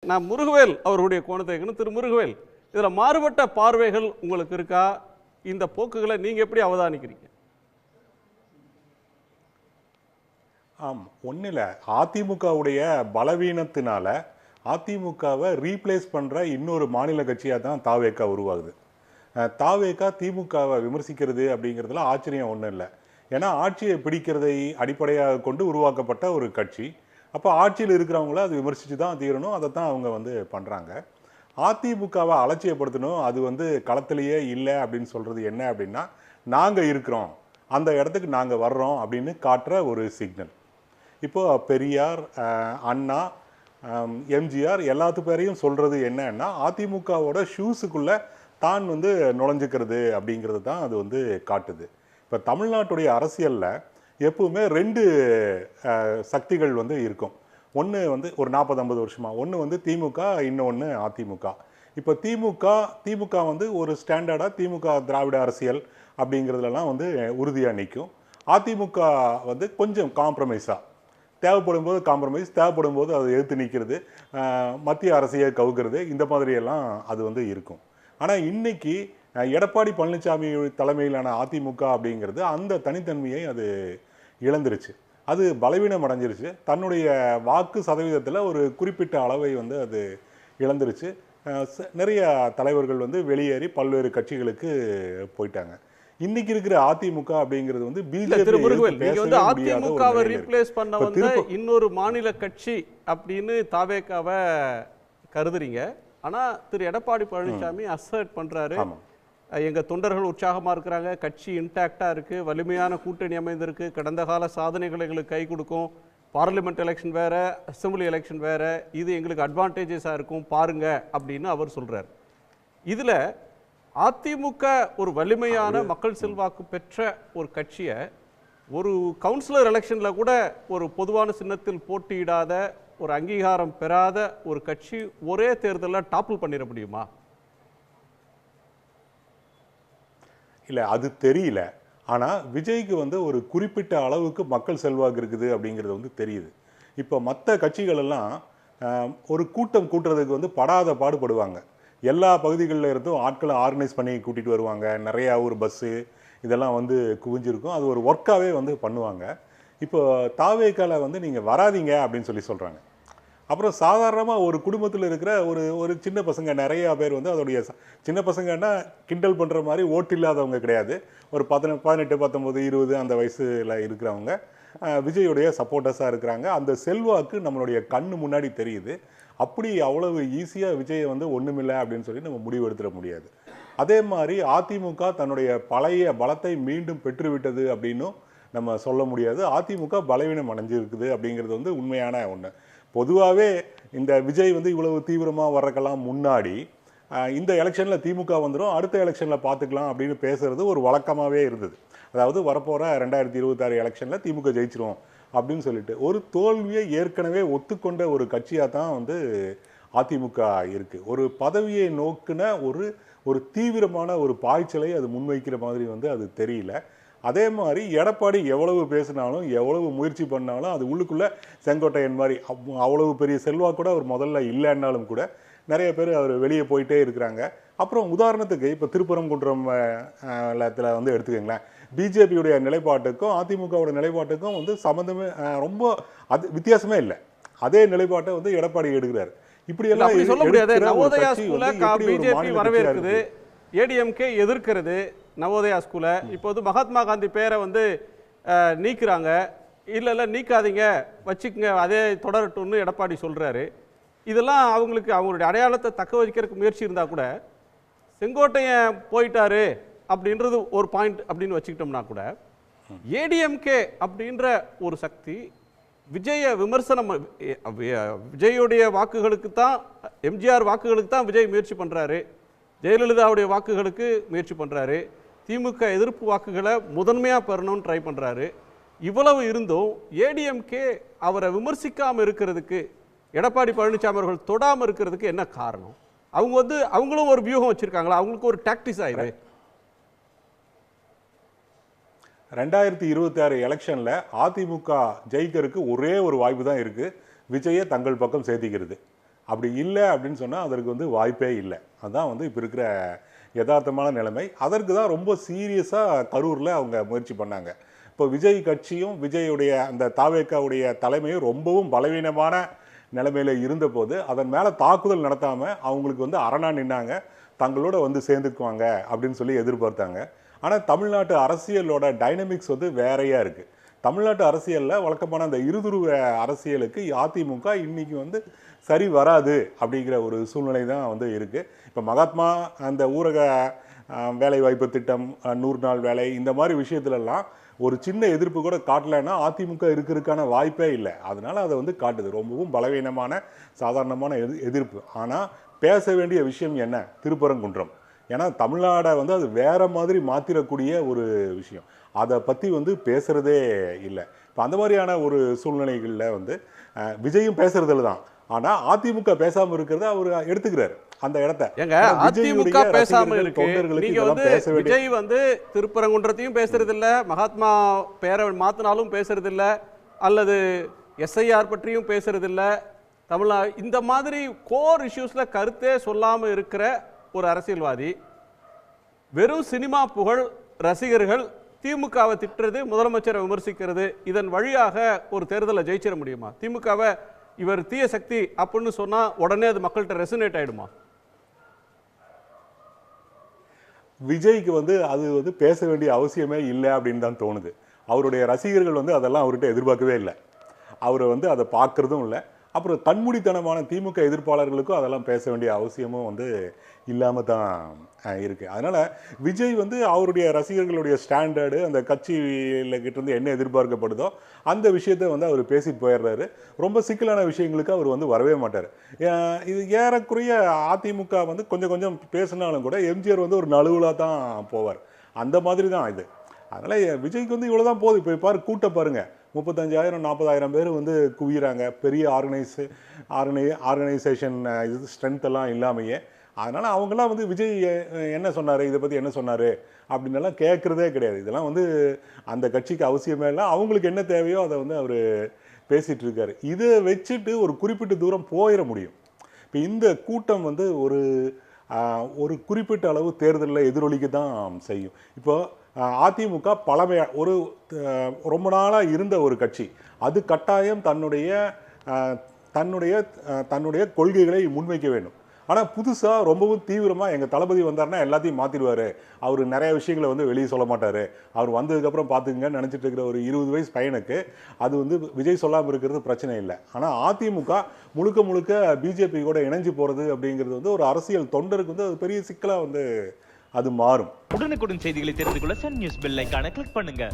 நான் முருகவேல் அவருடைய கோணத்தை திரு முருகவேல், இதில் மாறுபட்ட பார்வைகள் உங்களுக்கு இருக்கா? இந்த போக்குகளை நீங்கள் எப்படி அவதானிக்கிறீங்க? ஒன்றும் இல்லை, அதிமுகவுடைய பலவீனத்தினால அதிமுகவை ரீப்ளேஸ் பண்ணுற இன்னொரு மாநில கட்சியாக தான் தாவேகா உருவாகுது. தாவேகா திமுகவை விமர்சிக்கிறது அப்படிங்கிறதுல ஆச்சரியம் ஒன்றும் இல்லை. ஏன்னா ஆட்சியை பிடிக்கிறதை அடிப்படையாக கொண்டு உருவாக்கப்பட்ட ஒரு கட்சி. அப்போ ஆட்சியில் இருக்கிறவங்கள அது விமர்சித்து தான் தீரணும். அதை தான் அவங்க பண்ணுறாங்க. அதிமுகவை அலட்சியப்படுத்தணும், அது களத்திலேயே இல்லை அப்படின்னு சொல்கிறது என்ன அப்படின்னா, நாங்கள் இருக்கிறோம், அந்த இடத்துக்கு நாங்கள் வர்றோம் அப்படின்னு காட்டுற ஒரு சிக்னல். இப்போது பெரியார், அண்ணா, எம்ஜிஆர் எல்லாத்து பேரையும் சொல்கிறது என்னன்னா, அதிமுகவோட ஷூஸுக்குள்ளே தான் நுழைஞ்சிக்கிறது அப்படிங்கிறது தான் அது காட்டுது. இப்போ தமிழ்நாட்டுடைய அரசியலில் எப்பவுமே ரெண்டு சக்திகள் இருக்கும். ஒன்று ஒரு 40-50 வருஷமாக, ஒன்று திமுக, இன்னொன்று அதிமுக. இப்போ திமுக ஒரு ஸ்டாண்டர்டாக திமுக திராவிட அரசியல் அப்படிங்கிறதுலாம் உறுதியாக நிற்கும். அதிமுக கொஞ்சம் காம்ப்ரமைஸாக, தேவைப்படும் போது காம்ப்ரமைஸ், தேவைப்படும் போது அதை எதிர்த்து நிற்கிறது, மத்திய அரசியை கவுக்கிறது, இந்த மாதிரியெல்லாம் அது இருக்கும். ஆனால் இன்னைக்கு எடப்பாடி பழனிசாமி தலைமையிலான அதிமுக அப்படிங்கிறது அந்த தனித்தன்மையை அது இழந்துருச்சு. அது பலவீனம் அடைஞ்சிருச்சு. தன்னுடைய வாக்கு சதவீதத்தில் ஒரு குறிப்பிட்ட அளவை அது இழந்துருச்சு. நிறைய தலைவர்கள் வெளியேறி பல்வேறு கட்சிகளுக்கு போயிட்டாங்க. இன்னைக்கு இருக்கிற அதிமுக அப்படிங்கிறது பிஜேபி அதிமுகவை ரீப்ளேஸ் பண்ண வந்த இன்னொரு மாநில கட்சி அப்படின்னு தாவேகாவை கருதுறீங்க. ஆனா திரு எடப்பாடி பழனிசாமி அசர்ட் பண்றாரு, எங்க தொண்டர்கள் உற்சாகமா இருக்கிறாங்க, கட்சி இன்டாக்டா இருக்கு, வலிமையான கூட்டணி அமைந்திருக்கு, கடந்த கால சாதனைகள் எங்களுக்கு கை கொடுக்கும், பார்லிமெண்ட் எலெக்ஷன் வேற, அசம்பிளி எலெக்ஷன் வேற, இது எங்களுக்கு அட்வான்டேஜஸா இருக்கும் பாருங்க அப்படின்னு அவர் சொல்றாரு. இதுல அதிமுக ஒரு வலிமையான மக்கள் செல்வாக்கு பெற்ற ஒரு கட்சியை ஒரு கவுன்சிலர் எலெக்ஷன்ல கூட ஒரு பொதுவான சின்னத்தில் போட்டியிடாத, ஒரு அங்கீகாரம் பெறாத ஒரு கட்சி ஒரே தேர்தலில் டாப்பிள் பண்ணிட முடியுமா? இல்லை, அது தெரியல. ஆனால் விஜய்க்கு ஒரு குறிப்பிட்ட அளவுக்கு மக்கள் செல்வாக்கு இருக்குது அப்படிங்கிறது தெரியுது. இப்போ மற்ற கட்சிகளெல்லாம் ஒரு கூட்டம் கூட்டுறதுக்கு படாத பாடுபடுவாங்க. எல்லா பகுதிகளில் இருந்தும் ஆட்களை ஆர்கனைஸ் பண்ணி கூட்டிகிட்டு வருவாங்க. நிறையா ஒரு பஸ்ஸு இதெல்லாம் குவிஞ்சிருக்கும். அது ஒரு ஒர்க்காகவே பண்ணுவாங்க. இப்போ தாவேக்கால நீங்கள் வராதிங்க அப்படின்னு சொல்கிறாங்க. அப்புறம் சாதாரணமாக ஒரு குடும்பத்தில் இருக்கிற ஒரு சின்ன பசங்க, நிறையா பேர் அதோடைய சின்ன பசங்கன்னா கிண்டல் பண்ணுற மாதிரி ஓட்டு இல்லாதவங்க கிடையாது. ஒரு 18, 19, 20 அந்த வயசில் இருக்கிறவங்க விஜயோடைய சப்போர்ட்டர்ஸாக இருக்கிறாங்க. அந்த செல்வாக்கு நம்மளுடைய கண்ணு முன்னாடி தெரியுது. அப்படி அவ்வளவு ஈஸியாக விஜயை ஒன்றுமில்லை அப்படின்னு சொல்லி நம்ம முடிவு எடுத்துட முடியாது. அதே மாதிரி அதிமுக தன்னுடைய பழைய பலத்தை மீண்டும் பெற்றுவிட்டது அப்படின்னும் நம்ம சொல்ல முடியாது. அதிமுக பலவீனம் அடைஞ்சிருக்குது அப்படிங்கிறது உண்மையான ஒன்று. பொதுவாகவே இந்த விஜய் இவ்வளவு தீவிரமாக வர்றக்கெல்லாம் முன்னாடி இந்த எலெக்ஷனில் திமுக வந்துடும், அடுத்த எலெக்ஷனில் பார்த்துக்கலாம் அப்படின்னு பேசுகிறது ஒரு வழக்கமாகவே இருந்தது. அதாவது வரப்போகிற 2026 எலெக்ஷனில் திமுக ஜெயிச்சிரும் அப்படின்னு சொல்லிட்டு ஒரு தோல்வியை ஏற்கனவே ஒத்துக்கொண்ட ஒரு கட்சியாக தான் அதிமுக இருக்குது. ஒரு பதவியை நோக்கின ஒரு தீவிரமான ஒரு பாய்ச்சலை அது முன்வைக்கிற மாதிரி அது தெரியல. அதே மாதிரி எடப்பாடி எவ்வளவு பேசினாலும் எவ்வளவு முயற்சி பண்ணாலும் அது உள்ளுக்குள்ளே செங்கோட்டையன் மாதிரி அவ்வளவு பெரிய செல்வா கூட அவர் முதல்ல இல்லைன்னாலும் கூட நிறைய பேர் அவர் வெளியே போயிட்டே இருக்கிறாங்க. அப்புறம் உதாரணத்துக்கு இப்போ திருப்பரங்குன்றம் எடுத்துக்கங்களேன், பிஜேபியுடைய நிலைப்பாட்டுக்கும் அதிமுகவோட நிலைப்பாட்டுக்கும் சம்மந்தமே ரொம்ப அது வித்தியாசமே இல்லை. அதே நிலைப்பாட்டை எடப்பாடி எடுக்கிறார். இப்படி எல்லாம் சொல்ல முடியாது. நவோதயா ஸ்கூல பிஜேபி வரவேற்குது, ஏடிஎம்கே எதிர்க்கிறது நவோதயா ஸ்கூலை. இப்போது மகாத்மா காந்தி பேரை நீக்கிறாங்க. இல்லை நீக்காதீங்க, வச்சுக்கோங்க, அதே தொடரட்டும்னு எடப்பாடி சொல்றாரு. இதெல்லாம் அவங்களுடைய அடையாளத்தை தக்க வைக்கிறதுக்கு முயற்சி இருந்தால் கூட, செங்கோட்டையன் போயிட்டாரு அப்படின்றது ஒரு பாயிண்ட் அப்படின்னு வச்சுக்கிட்டோம்னா கூட, ஏடிஎம்கே அப்படின்ற ஒரு சக்தி விஜய விமர்சனம், விஜயுடைய வாக்குகளுக்கு தான், எம்ஜிஆர் வாக்குகளுக்கு தான் விஜய் முயற்சி பண்ணுறாரு, ஜெயலலிதாவுடைய வாக்குகளுக்கு முயற்சி பண்ணுறாரு, திமுக எதிர்ப்பு வாக்குகளை முதன்மையாக பெறணும்னு ட்ரை பண்ணுறாரு. இவ்வளவு இருந்தும் ஏடிஎம்கே அவரை விமர்சிக்காமல் இருக்கிறதுக்கு, எடப்பாடி பழனிசாமி அவர்கள் தொடாமல் இருக்கிறதுக்கு என்ன காரணம்? அவங்களும் ஒரு வியூகம் வச்சிருக்காங்களா? அவங்களுக்கு ஒரு டாக்டிஸ் ஆயிடுது. 2026 எலெக்ஷனில் அதிமுக ஜெயிக்கிறதுக்கு ஒரே ஒரு வாய்ப்பு தான் இருக்குது, விஜயை தங்கள் பக்கம் சேர்த்திக்கிறது. அப்படி இல்லை அப்படின்னு சொன்னால் அதற்கு வந்து வாய்ப்பே இல்லை. அதுதான் வந்து இப்போ இருக்கிற யதார்த்தமான நிலைமை. அதற்கு தான் ரொம்ப சீரியஸாக கரூரில் அவங்க முயற்சி பண்ணாங்க. இப்போ விஜய் கட்சியும் விஜயுடைய அந்த தாவேக்காவுடைய தலைமையும் ரொம்பவும் பலவீனமான நிலைமையில் இருந்தபோது அதன் மேலே தாக்குதல் நடத்தாமல் அவங்களுக்கு வந்து அரணா நின்னாங்க, தங்களோட வந்து சேர்ந்துக்குவாங்க அப்படின்னு சொல்லி எதிர்பார்த்தாங்க. ஆனால் தமிழ்நாட்டு அரசியலோட டைனமிக்ஸ் வந்து வேறையாக இருக்குது. தமிழ்நாட்டு அரசியலில் வழக்கமான அந்த இருதுருவ அரசியலுக்கு அதிமுக இன்னைக்கு வந்து சரி வராது அப்படிங்கிற ஒரு சூழ்நிலை தான் வந்து இருக்குது. இப்போ மகாத்மா அந்த ஊரக வேலைவாய்ப்பு திட்டம், 100 நாள் வேலை, இந்த மாதிரி விஷயத்துலலாம் ஒரு சின்ன எதிர்ப்பு கூட காட்டலைன்னா அதிமுக இருக்கிறதுக்கான வாய்ப்பே இல்லை. அதனால் அதை வந்து காட்டுது ரொம்பவும் பலவீனமான சாதாரணமான எதிர்ப்பு. ஆனால் பேச வேண்டிய விஷயம் என்ன? திருப்பரங்குன்றம். ஏன்னா தமிழ்நாடை வந்து அது வேற மாதிரி மாற்றிடக்கூடிய ஒரு விஷயம். அதை பற்றி வந்து பேசுகிறதே இல்லை. இப்போ அந்த மாதிரியான ஒரு சூழ்நிலைகளில் வந்து விஜயும் பேசுறதுல தான். ஆனால் அதிமுக பேசாமல் இருக்கிறத அவர் எடுத்துக்கிறார் அந்த இடத்த. அதிமுக பேசாம இருக்கு. நீங்க வந்து விஜய் வந்து திருப்பரங்குன்றத்தையும் பேசுறது இல்ல, மகாத்மா பேரை மாத்தினாலும் பேசுறது இல்ல, அல்லது எஸ்ஐஆர் பற்றியும் பேசுறது இல்ல, தமிழ்நாடு இந்த மாதிரி கோர் இஷ்யூஸ்ல கருத்தே சொல்லாம இருக்கிற ஒரு அரசியல்வாதி, வெறும் சினிமா புகழ், ரசிகர்கள், திமுகவை திட்டுறது, முதலமைச்சரை விமர்சிக்கிறது, இதன் வழியாக ஒரு தேர்தலை ஜெயிச்சிட முடியுமா? திமுகவை இவர் தீய சக்தி அப்படின்னு சொன்னா உடனே அது மக்கள்கிட்ட ரெசனேட் ஆயிடுமா? விஜய்க்கு வந்து அது வந்து பேச வேண்டிய அவசியமே இல்லை அப்படின்னு தான் தோணுது. அவருடைய ரசிகர்கள் வந்து அதெல்லாம் அவர்கிட்ட எதிர்பார்க்கவே இல்லை. அவர் வந்து அதை பார்க்கறதும் இல்லை. அப்புறம் தன்முடித்தனமான திமுக எதிர்ப்பாளர்களுக்கும் அதெல்லாம் பேச வேண்டிய அவசியமும் வந்து இல்லாமல் தான் இருக்குது. அதனால் விஜய் வந்து அவருடைய ரசிகர்களுடைய ஸ்டாண்டர்டு, அந்த கட்சியில்கிட்டேருந்து என்ன எதிர்பார்க்கப்படுதோ அந்த விஷயத்தை வந்து அவர் பேசிட்டு போயிடுறாரு. ரொம்ப சிக்கலான விஷயங்களுக்கு அவர் வந்து வரவே மாட்டார். இது ஏறக்குறைய அதிமுக வந்து கொஞ்சம் கொஞ்சம் பேசினாலும் கூட எம்ஜிஆர் வந்து ஒரு நழுவலாக தான் போவார். அந்த மாதிரி தான் இது. அதனால் விஜய்க்கு வந்து இவ்வளோ தான் போகுது. இப்போ பாரு, கூட்டம் பாருங்கள், 35,000 40,000 பேர் வந்து குவிகிறாங்க. பெரிய ஆர்கனைசேஷன் இது ஸ்ட்ரென்த் எல்லாம் இல்லாமையே. அதனால் அவங்கெல்லாம் வந்து விஜய் என்ன சொன்னார், இதை பற்றி என்ன சொன்னார் அப்படின்னெல்லாம் கேட்குறதே கிடையாது. இதெல்லாம் வந்து அந்த கட்சிக்கு அவசியமே இல்லை. அவங்களுக்கு என்ன தேவையோ அதை வந்து அவர் பேசிகிட்டு இருக்காரு. இதை வச்சுட்டு ஒரு குறிப்பிட்ட தூரம் போயிட முடியும். இப்போ இந்த கூட்டம் வந்து ஒரு குறிப்பிட்ட அளவு தேர்தலில் எதிரொலிக்க தான் செய்யும். இப்போ அதிமுக ஒரு ரொம்ப நாளாக இருந்த ஒரு கட்சி, அது கட்டாயம் தன்னுடைய கொள்கைகளை முன்வைக்க வேண்டும். ஆனால் புதுசாக ரொம்பவும் தீவிரமாக எங்கள் தளபதி வந்தார்னா எல்லாத்தையும் மாற்றிடுவார், அவர் நிறைய விஷயங்களை வந்து வெளியே சொல்ல மாட்டார், அவர் வந்ததுக்கப்புறம் பார்த்துக்குங்கன்னு நினச்சிட்டு இருக்கிற ஒரு 20 வயசு பையனுக்கு அது வந்து விஜய் சொல்லாமல் இருக்கிறது பிரச்சனை இல்லை. ஆனால் அதிமுக முழுக்க பிஜேபி கூட இணைஞ்சு போகிறது அப்படிங்கிறது வந்து ஒரு அரசியல் தொண்டருக்கு வந்து அது பெரிய சிக்கலாக வந்து அது மாறும். உடனுக்குடன் செய்திகளை தெரிந்து கொள்ள சன் நியூஸ் பெல் ஐகானை கிளிக் பண்ணுங்க.